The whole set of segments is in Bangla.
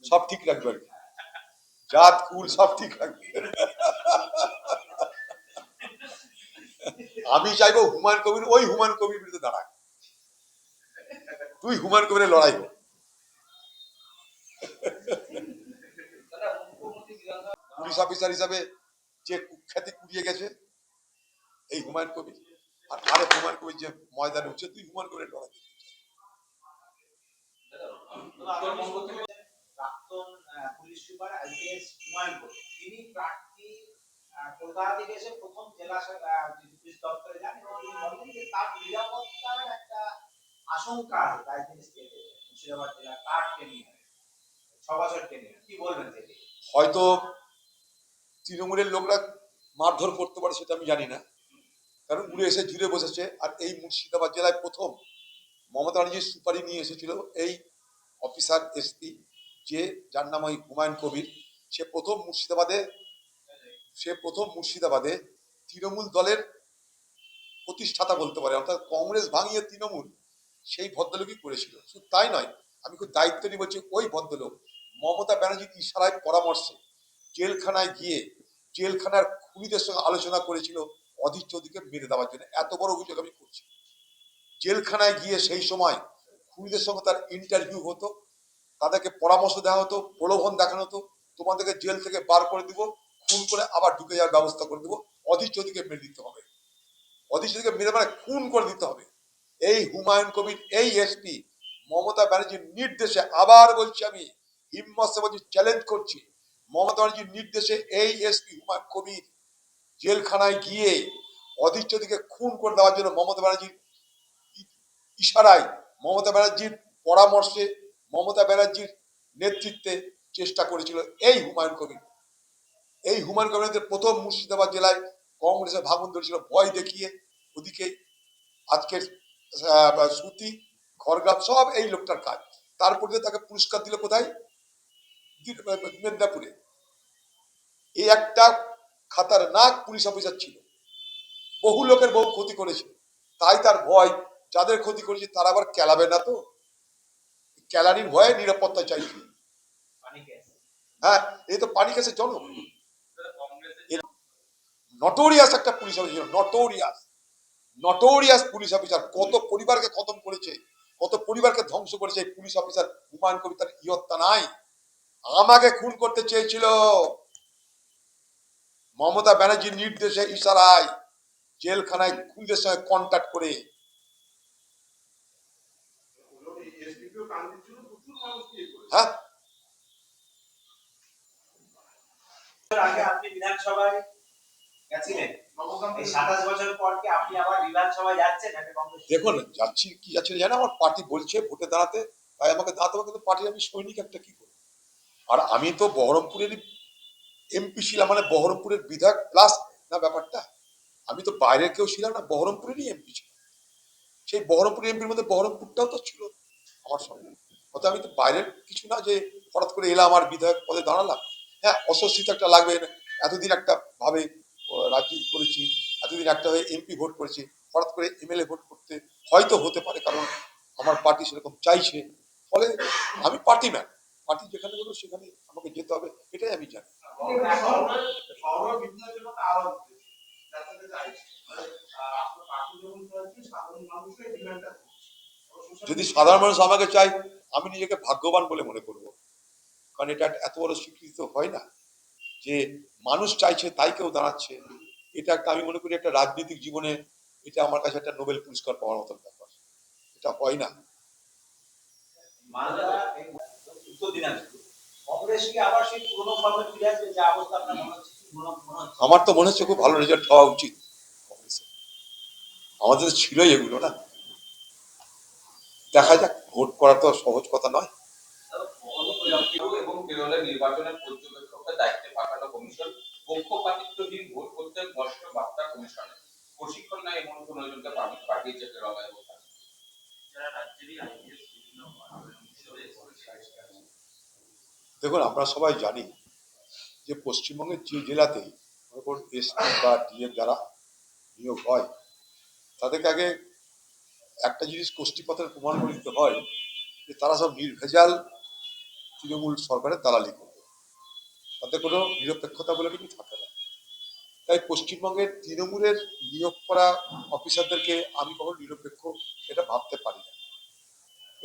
সব ঠিক রাখবে আর কি, জাত কুল সব ঠিক রাখবে। আমি চাইবো হুমায়ুন কবির ওই হুমায়ুন কবির বিরুদ্ধে দাঁড়ায়, তুই হুমায়ুন কবিরের লড়াই হোক। পুলিশ অফিসার হিসাবে যে কুখ্যাতি কুড়িয়ে গেছে এই হুমায়ুন কবির, আর আরেক হুমায়ুন কবির যে ময়দানে উঠছে, তুই হুমায়ুন কবিরের লড়াই। প্রাক্তন police super IPS Humayun Kabir তিনি প্রার্থী কলকাতা থেকে এসে প্রথম জেলা পুলিশ দপ্তরে যান এবং তিনি বলেন যে তার নিরাপত্তার একটা আশঙ্কা আছে, তাই তিনি স্টেটে মুর্শিদাবাদ জেলা তার টেনিয়ার 6 বছর টেনিয়ার। কি বলবেন তিনি? হয়তো তৃণমূলের লোকরা মারধর করতে পারে সেটা আমি জানি না, কারণ উড়ে এসে জুড়ে বসেছে। আর এই মুর্শিদাবাদ জেলায় প্রথম মমতা ব্যানার্জির সুপারি নিয়ে এসেছিল এই অফিসার এসপি, যে যার নাম ওই হুমায়ুন কবির। সে প্রথম মুর্শিদাবাদে তৃণমূল দলের প্রতিষ্ঠাতা বলতে পারে, অর্থাৎ কংগ্রেস ভাঙিয়ে তৃণমূল, সেই ভদ্রলোকই করেছিল। শুধু তাই নয়, আমি খুব দায়িত্ব নিয়ে বলছি, ওই ভদ্রলোক মমতা ব্যানার্জির ইশারায় পরামর্শে জেলখানায় গিয়ে জেলখানার খুনিদের সঙ্গে আলোচনা করেছিল অধীর চৌধুরীকে মেরে দেওয়ার জন্য। এত বড় অভিযোগ আমি করছি। জেলখানায় গিয়ে সেই সময় খুনিদের সঙ্গে তার ইন্টারভিউ হতো, তাদেরকে পরামর্শ দেওয়া হতো, প্রলোভন দেখানো হতো, তোমাদেরকে জেল থেকে বার করে দিব, খুন করে আবার ঢুকে যাওয়ার ব্যবস্থা করে দেবো, অধীর চৌধুরীকে মেরে দিতে হবে। অধীর চৌধুরীকে মেরে মানে খুন করে দিতে হবে। এই হুমায়ুন কবির, এই এসপি মমতা ব্যানার্জির নির্দেশে, আবার বলছি আমি হিম্মত সে বলছি, চ্যালেঞ্জ করছি, মমতা ব্যানার্জির নির্দেশে এই এসপি হুমায়ুন কবির জেলখানায় গিয়ে অধীর চৌধুরীকে খুন করে দেওয়ার জন্য মমতা ব্যানার্জির ইশারায়, মমতা ব্যানার্জির পরামর্শে, মমতা ব্যানার্জির নেতৃত্বে চেষ্টা করেছিল এই হুমায়ুন কবির। এই হুমায়ুন কবির প্রথম মুর্শিদাবাদ জেলায় কংগ্রেসের ভাঙন ধরেছিল ভয় দেখিয়ে। ওদিকে আজকের সুতি খড়গ্রাম সব এই লোকটার কাজ। তারপরে তাকে পুরস্কার দিল কোথায়? মেদিনীপুরে। এই একটা খাতারনাক পুলিশ অফিসার ছিল, বহু লোকের বহু ক্ষতি করেছে, তাই তার ভয় যাদের ক্ষতি করেছে তারা আবার কেলাবে না তো, ক্যালারির ভয়ে নিরাপত্তা চাইছে। হ্যাঁ, এই তো পানি কেসের জনক, নটোরিয়াস একটা police officer, notorious police officer. কত পরিবারকে খতম করেছে, কত পরিবারকে ধ্বংস করেছে এই পুলিশ অফিসার হুমায়ুন কবির। তার ইয়ত্তা নাই। আমাকে খুন করতে চেয়েছিল, মমতা ব্যানার্জির নির্দেশে ইশারায় জেলখানায় খুনিদের সঙ্গে কন্ট্যাক্ট করে। হ্যাঁ, আগে আপনি বিধানসভায় গেছিলেন, এই 27 বছর পর কি আপনি আবার বিধানসভায় যাচ্ছেন? দেখুন, যাচ্ছি কি যাচ্ছি জানি, আমার পার্টি বলছে ভোটে দাঁড়াতে, তাই আমাকে দাঁড়াতে হবে, কিন্তু পার্টি আমি সৈনিক একটা কি করবো। আর আমি তো বহরমপুরের এমপি ছিলাম, মানে বহরমপুরের বিধায়ক প্লাস না ব্যাপারটা। আমি তো বাইরের কেউ ছিলাম না, বহরমপুরেরই এমপি ছিলাম। সেই বহরমপুরের এমপির মধ্যে বহরমপুরটাও তো ছিল আমার সঙ্গে। অত আমি তো বাইরের কিছু না যে হঠাৎ করে এলাম আর বিধায়ক পদে দাঁড়ালাম। হ্যাঁ, অস্বস্তি তো একটা লাগবে। এতদিন একটা ভাবে রাজনীতি করেছি, এতদিন একটা হয়ে এমপি ভোট করেছি, হঠাৎ করে এমএলএ ভোট করতে হয়তো হতে পারে, কারণ আমার পার্টি সেরকম চাইছে। ফলে আমি পার্টি ম্যান, পার্টি যেখানে বলবো সেখানে আমাকে যেতে হবে, এটাই আমি জানি। যদি সাধারণ মানুষ আমাকে চাই, আমি নিজেকে ভাগ্যবান বলে মনে করব, কারণ এটা এত বড় স্বীকৃতি হয় না যে মানুষ চাইছে তাই কেউ দাঁড়াচ্ছে। এটা একটা, আমি মনে করি একটা রাজনৈতিক জীবনে এটা আমার কাছে একটা নোবেল পুরস্কার পাওয়ার মতন ব্যাপার, এটা হয় না। আমার তো মনে হচ্ছে খুব ভালো রেজাল্ট হওয়া উচিত কংগ্রেসের, আমাদের ছিলই এগুলো না। দেখা যাক, ভোট করা তো সহজ কথা নয়। এবং কেরলের নির্বাচনের পর্যবেক্ষকের দায়িত্বে পাঠানো কমিশন পক্ষপাতিত্বহীন ভোট করতে স্পষ্ট বার্তা কমিশনে প্রশিক্ষণ নেয় এমন কোন জনকে পাঠিয়েছে কেরলা এবং দেখুন, আমরা সবাই জানি যে পশ্চিমবঙ্গের যে জেলাতেই এসপি বা ডিএম যারা নিয়োগ হয়, তাদেরকে আগে একটা জিনিস কোষ্ঠীপত্রের প্রমাণ করে দিতে হয় যে তারা সব নির্ভেজাল তৃণমূল সরকারের দালালি করবে, তাতে কোনো নিরপেক্ষতা বলে কিছু থাকে না। তাই পশ্চিমবঙ্গের তৃণমূলের নিয়োগ করা অফিসারদেরকে আমি কখনো নিরপেক্ষ এটা ভাবতে পারি না,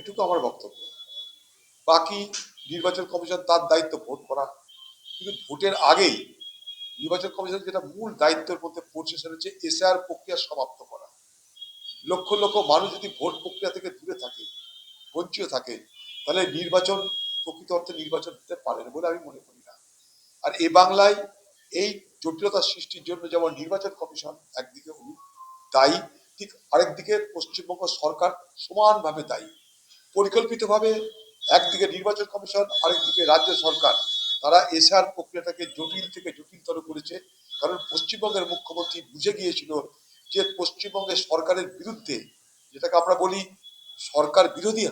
এটুকু আমার বক্তব্য। বাকি নির্বাচন কমিশন তার দায়িত্ব ভোট করা, কিন্তু ভোটের আগেই নির্বাচন কমিশনের যেটা মূল দায়িত্বের মধ্যে পড়ছে সেটা হচ্ছে এসআর প্রক্রিয়া সমাপ্ত করা। লক্ষ লক্ষ মানুষ যদি ভোট প্রক্রিয়া থেকে দূরে থাকে, বঞ্চিত থাকে, তাহলে নির্বাচন প্রকৃত অর্থে নির্বাচন হতে পারে না বলে আমি মনে করি না। আর এ বাংলায় এই জটিলতা সৃষ্টির জন্য যেমন নির্বাচন কমিশন একদিকে দায়ী, ঠিক আরেকদিকে পশ্চিমবঙ্গ সরকার সমানভাবে দায়ী। পরিকল্পিতভাবে একদিকে নির্বাচন কমিশন, আরেকদিকে রাজ্য সরকার, তারা এসআর প্রক্রিয়াটাকে জটিল থেকে জটিলতর করেছে। কারণ পশ্চিমবঙ্গের মুখ্যমন্ত্রী বুঝে গিয়েছিল যে পশ্চিমবঙ্গের সরকারের বিরুদ্ধে, যেটাকে আমরা বলি সরকার বিরোধী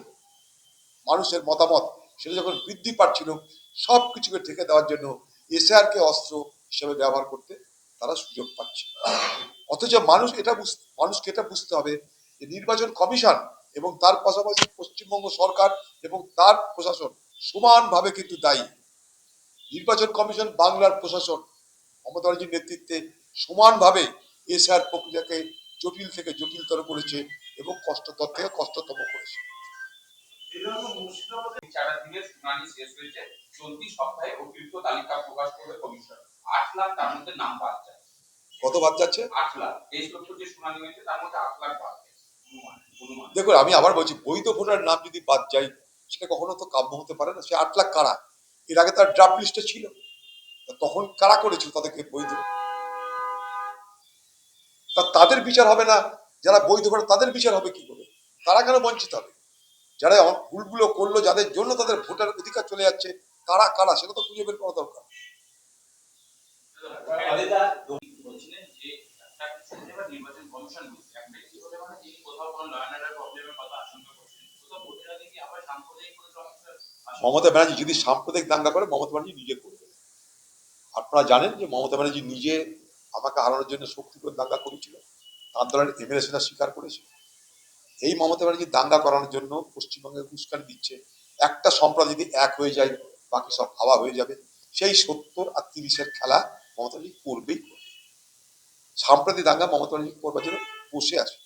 মানুষের মতামত, সেটা যখন বৃদ্ধি পাচ্ছিল, সব কিছুকে ঢেকে দেওয়ার জন্য এসআর কে অস্ত্র হিসেবে ব্যবহার করতে তারা সুযোগ পাচ্ছে। অথচ মানুষকে এটা বুঝতে হবে যে নির্বাচন কমিশন এবং তার পাশাপাশি পশ্চিমবঙ্গ সরকার এবং তার প্রশাসন সমানভাবে কিন্তু দায়ী। নির্বাচন কমিশন, বাংলার প্রশাসন মমতা ব্যানার্জির নেতৃত্বে সমানভাবে এসআর প্রক্রিয়াকে জটিল থেকে জটিলতর করেছে এবং কষ্টতর থেকে কষ্টতম করেছে। 4 দিনের শুনানি শেষ হয়েছে। চলতি সপ্তাহে অতিরিক্ত তালিকা প্রকাশ করবে কমিশন। 8 লাখ তার মধ্যে নাম বাদ যায়। কত বাদ যাচ্ছে? 8 লাখ। 23 লক্ষ যে শুনানি হয়েছে তার মধ্যে 8 লাখ বাদ গেছে। অনুমান। দেখুন, আমি আবার বলছি, বৈধ ভোটার নাম যদি বাদ যায় সেটা কখনো তো কাম্য হতে পারে না। সে 8 লাখ কারা? এর আগে তার ড্রাফট লিস্টে ছিল, তখন কারা করেছিল তাদেরকে বৈধ? তাদের বিচার হবে না? যারা বৈধ ভোটার তাদের বিচার হবে কি করে? তারা কেন বঞ্চিত হবে? যারা ভুলগুলো করলো, যাদের জন্য তাদের ভোটার অধিকার চলে যাচ্ছে, তারা কারা সেটা তো খুঁজে বের করা দরকার। বলছিলেন যে একটা কিছু এবার নির্বাচন কমিশন বলছে একটা কি হতে পারে যে কোথাও কোনো লয়ানার প্রবলেমের কথা আশঙ্কা করছেন, কোথাও ভোটের আগে কি আবার সাম্প্রদায়িক কোনো সমস্যার মমতা ব্যানার্জি যদি সাম্প্রদায়িক দাঙ্গা করে, মমতা ব্যানার্জি নিজে করবে। আপনারা জানেন যে মমতা ব্যানার্জি নিজে আমাকে হারানোর জন্য শক্তি করে দাঙ্গা করেছিল, তার দলের এমএলএ সেটা স্বীকার করেছে। এই মমতা ব্যানার্জি দাঙ্গা করানোর জন্য পশ্চিমবঙ্গে উস্কানি দিচ্ছে। একটা সম্প্রদায় যদি এক হয়ে যায়, বাকি সব হাওয়া হয়ে যাবে। সেই 70 আর 30-এর খেলা মমতা ব্যানার্জি করবেই করবে। সাম্প্রদায়িক দাঙ্গা মমতা ব্যানার্জি করবার জন্য বসে আছে,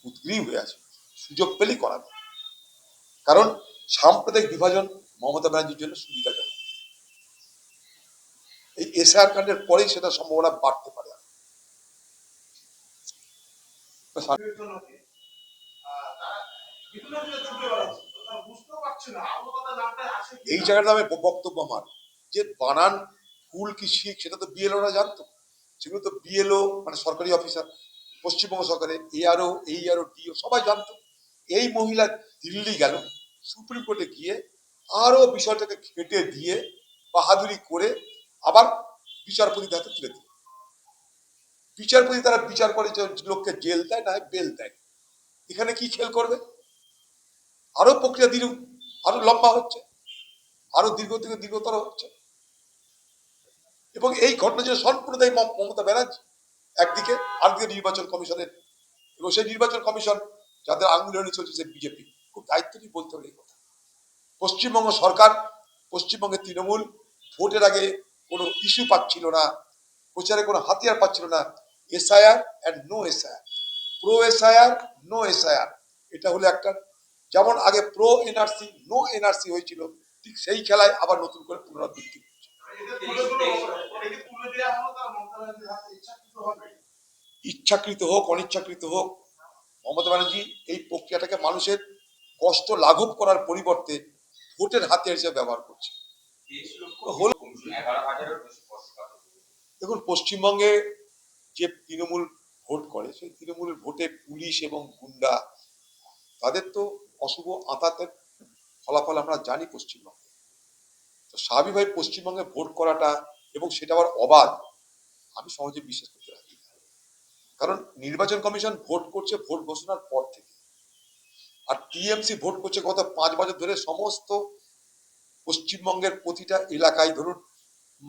উদ্গ্রীব হয়ে আছে, সুযোগ পেলেই করাবে। কারণ সাম্প্রদায়িক বিভাজন মমতা ব্যানার্জির জন্য সুবিধাজনক। এই এসআর কাণ্ডের পরেই সেটা সম্ভাবনা বাড়তে পারে। এই জায়গাটা আমি বক্তব্য আমার যে বানান ভুল কি শিখ সেটা তো বিএলওরা জানতো। সেগুলো তো বিএলও মানে সরকারি অফিসার, পশ্চিমবঙ্গ সরকারের এআরও, এইআরও, ডিও সবাই জানতো। এই মহিলা দিল্লি গেল, সুপ্রিম কোর্টে গিয়ে আরো বিষয়টাকে ঘেটে দিয়ে বাহাদুরি করে আবার বিচারপতির হাতে তুলে দিল। বিচারপতি তারা বিচার করে যে লোককে জেল দেয়, না বেল দেয়। এখানে কি খেল করবে? আরো প্রক্রিয়া ধীরে আরো লম্বা হচ্ছে, আরো দীর্ঘ থেকে দীর্ঘতর হচ্ছে। এবং এই ঘটনা যে সম্পূর্ণ দায়ী মমতা ব্যানার্জি একদিকে, আরেকদিকে নির্বাচন কমিশনের। এবং সেই নির্বাচন কমিশন যাদের আঙুলে চলছে সে বিজেপি। খুব দায়িত্ব নিয়ে বলতে হবে এই কথা। পশ্চিমবঙ্গ সরকার, পশ্চিমবঙ্গের তৃণমূল ভোটের আগে কোনো ইস্যু পাচ্ছিল না, প্রচারে কোনো হাতিয়ার পাচ্ছিল না। SIR and no SIR, pro SIR, no SIR, এটা হলো একটা। যেমন আগে প্রো এনআরসি, নো এনআরসি হয়েছিল, ঠিক সেই খেলায় আবার নতুন করে পুনরাবৃত্তি। ইচ্ছাকৃত হোক অনিচ্ছাকৃত হোক, মমতা ব্যানার্জি এই প্রক্রিয়াটাকে মানুষের কষ্ট লাঘব করার পরিবর্তে ভোটের হাতিয়ার হিসেবে ব্যবহার করছে। দেখুন, পশ্চিমবঙ্গে যে তৃণমূল ভোট করে, সেই তৃণমূলের ভোটে পুলিশ এবং গুন্ডা, তাদের তো অশুভ আঁতাতের ফলাফল আমরা জানি পশ্চিমবঙ্গে। তো স্বাভাবিকভাবে পশ্চিমবঙ্গে ভোট করাটা এবং সেটা আবার অবাধ, আমি সহজে বিশ্বাস করতে রাজি না। কারণ নির্বাচন কমিশন ভোট করছে ভোট ঘোষণার পর থেকে, আর টিএমসি ভোট করছে গত 5 বছর ধরে। সমস্ত পশ্চিমবঙ্গের প্রতিটা এলাকায় ধরুন,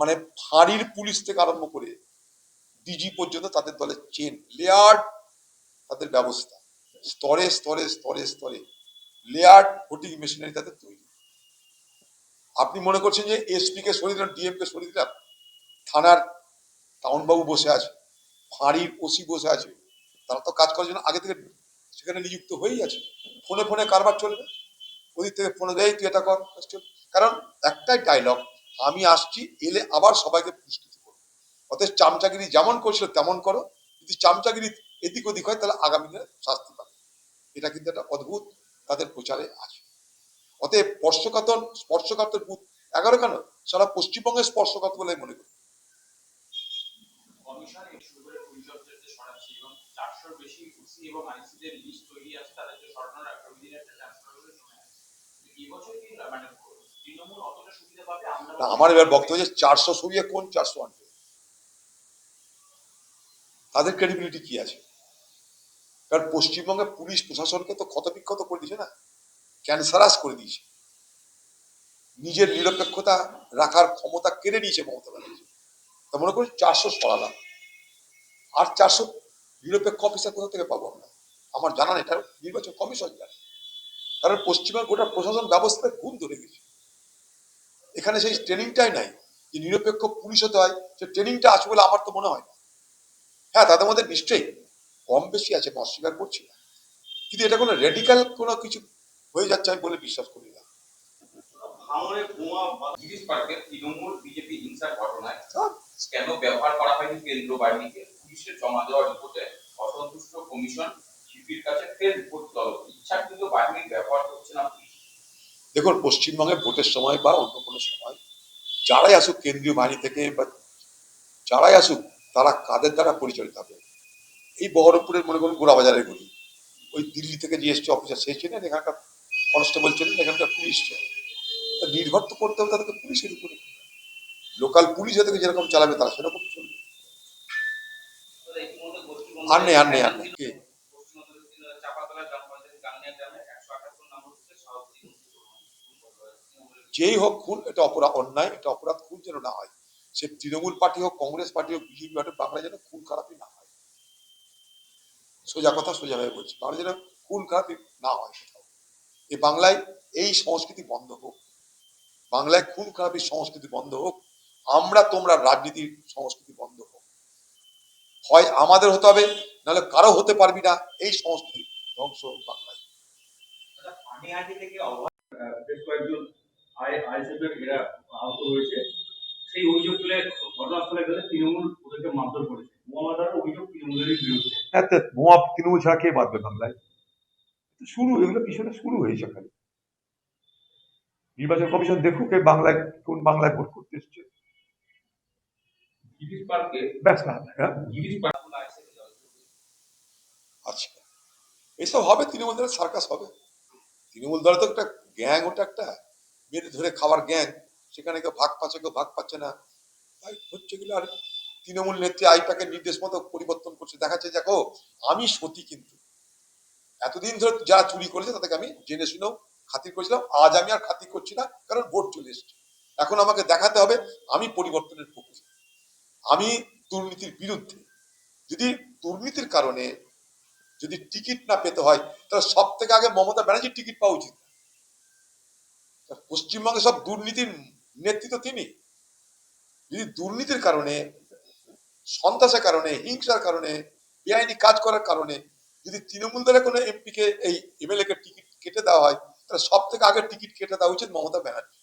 মানে ফাঁড়ির পুলিশ থেকে আরম্ভ করে ডিজি পর্যন্ত তাদের দলের চেন লেয়ার্ড, তাদের ব্যবস্থা স্তরে স্তরে স্তরে স্তরে লেয়ার্ড ভোটিং মেশিনারি তাদের তৈরি। আপনি মনে করছেন যে এসপি কে সরিয়ে দিলাম, ডিএম কে সরিয়ে দিলাম, থানার টাউনবাবু বসে আছে, ফাঁড়ির ওসি বসে আছে, তারা তো কাজ করার জন্য আগে থেকে সেখানে নিযুক্ত হয়েই আছে। ফোনে ফোনে কারবার চলবে, ওদিক থেকে ফোনে দেয় তুই এটা কর, ব্যাস চলবে। কারণ একটাই ডায়লগ, আমি আসছি, এলে আবার সবাইকে পুরস্কৃত করবো। অতএব চামচাগিরি যেমন করছিল তেমন করো, যদি চামচাগিরি এদিক ওদিক হয় তাহলে আগামী দিনে শাস্তি পাবে। এটা কিন্তু একটা অদ্ভুত তাদের প্রচারে আছে। অতএব স্পর্শকাতর বুথ 11 কেন, সারা পশ্চিমবঙ্গের স্পর্শকাতর বলে মনে করি। কমিশন এই শুরু করে পরিচর্যাতে সরাচ্ছে এবং 400 বেশি ওসি এবং আইসিদের লিস্ট তৈরি আছে, তাদেরকে সরানোর আগামী দিনে একটা ট্রান্সফার করে সময় আছে। এই বছর কি মানে তৃণমূল অতটা সুবিধা পাবে আমরা? তা আমার এবার বক্তব্য যে 400 সরিয়ে কোন 400 আনবে, তাদের ক্রেডিবিলিটি কি আছে? কারণ পশ্চিমবঙ্গের পুলিশ প্রশাসনকে তো ক্ষতবিক্ষত করে দিয়েছে না, ক্যান্সারাস করে দিয়েছে, নিজের নিরপেক্ষতা রাখার ক্ষমতা কেড়ে নিয়েছে মমতা ব্যানার্জি। তা মনে করি 400 সরালাম, আর 400 নিরপেক্ষ অফিসার কোথা থেকে পাবো আমরা? আমার জানা নেই, এটা নির্বাচন কমিশন জানে। কারণ পশ্চিমবঙ্গ গোটা প্রশাসন ব্যবস্থায় ঘুম ধরে গেছে। এখানে সেই ট্রেনিংটাই নাই যে নিরপেক্ষ পুলিশ হতে হয়, সে ট্রেনিংটা আছে বলে আমার তো মনে হয় না। হ্যাঁ, তাদের মধ্যে নিশ্চয়ই কম বেশি আছে, আমি অস্বীকার করছি না, কিন্তু এটা কোনো রেডিক্যাল কোনো কিছু হয়ে যাচ্ছে আমি বলে বিশ্বাস করি না। গিরিশ পার্কের তৃণমূল বিজেপি হিংসার ঘটনায় হ্যাঁ, কেন ব্যবহার করা হয়নি কেন্দ্র বাহিনীকে, পুলিশের জমা দেওয়া রিপোর্টে অসন্তুষ্ট কমিশন সিপির কাছে ফের রিপোর্ট তলব, ইচ্ছাকৃত বাহিনীর ব্যবহার করছে না পুলিশ। দেখুন, পশ্চিমবঙ্গে ভোটের সময় বা অন্য কোনো সময় যারাই আসুক কেন্দ্রীয় বাহিনী থেকে বা যারাই আসুক, তারা কাদের দ্বারা পরিচালিত হবে? এই বহরমপুরের মনে করুন গোড়াবাজারের গলি, ওই দিল্লি থেকে যে এসছে অফিসার সে চেনেন, এখানকার কনস্টেবল চেনেন, এখানকার পুলিশ চেনেন। তা নির্ভর তো করতে হবে তাদেরকে পুলিশের উপরে। লোকাল পুলিশ থেকে যেরকম চালাবে তারা সেরকম চলবে। আর নেই, আর নেই, আর নেই। কে? চাপাতলা গ্রাম পঞ্চায়েত গাংনিয়া গ্রামে 178 নম্বর বুথে সভাপতি যেই হোক খুন, এটা অপরাধ, অন্যায়, এটা অপরাধ। খুন যেন না হয়, সে তৃণমূল পার্টি হোক, কংগ্রেস পার্টি হোক, বিজেপি পার্টি, বাংলায় যেন খুন খারাপই না হয়। সোজা কথা সোজাভাবে বলছি, বাংলা যেন খুন খারাপই না হয় কোথাও। এই বাংলায় এই সংস্কৃতি বন্ধ হোক, বাংলায় খুন খারাপির সংস্কৃতি বন্ধ হোক, আমরা তোমরা রাজনীতির সংস্কৃতি বন্ধ হোক। হয় আমাদের হতে হবে, নাহলে কারো হতে পারবি না, এই সংস্কৃতি ধ্বংস হোক বাংলায়। পানিহাটি থেকে বেশ কয়েকজন আইএসএফের এরা আহত হয়েছে। সেই অভিযোগ তুলে ঘটনাস্থলে গেলে তৃণমূল ওদেরকে মারধর করেছে। বোমা মারার অভিযোগ তৃণমূলেরই বিরুদ্ধে। বোমা তৃণমূল ছাড়া কে বাঁধবে বাংলায়? শুরু, এগুলো পিছনে শুরু হয়েছে খালি। নির্বাচন কমিশন দেখুক এই বাংলায় কোন বাংলায় ভোট করতে এসছে, গিরিশ পার্কে ব্যাস না। হ্যাঁ, গিরিশ পার্ক আচ্ছা, এসব হবে, তৃণমূল দলের সার্কাস হবে। তৃণমূল দলে তো একটা গ্যাং, ওটা একটা মেরে ধরে খাওয়ার গ্যাং, সেখানে কেউ ভাগ পাচ্ছে, কেউ ভাগ পাচ্ছে না, তাই হচ্ছে গুলো। আর তৃণমূল নেত্রী আইপ্যাকের নির্দেশ মতো পরিবর্তন করছে, দেখাচ্ছে দেখো আমি সতী, কিন্তু এতদিন ধরে যারা চুরি করেছে তাদেরকে আমি জেনে শুনেও খাতির করেছিলাম, আজ আমি আর খাতির করছি না, কারণ ভোট চলে এসছে। এখন আমাকে দেখাতে হবে আমি পরিবর্তনের পক্ষে, আমি দুর্নীতির বিরুদ্ধে। যদি দুর্নীতির কারণে যদি টিকিট না পেতে হয়, তাহলে সব থেকে আগে মমতা ব্যানার্জির টিকিট পাওয়া উচিত। পশ্চিমবঙ্গে সব দুর্নীতির নেতৃত্ব তিনি। যদি দুর্নীতির কারণে, সন্ত্রাসের কারণে, হিংসার কারণে, বেআইনি কাজ করার কারণে যদি তৃণমূল দলের কোনো এমপি কে, এই এমএলএ কে টিকিট কেটে দেওয়া হয়, তাহলে সব থেকে আগে টিকিট কেটে দেওয়া উচিত মমতা ব্যানার্জি।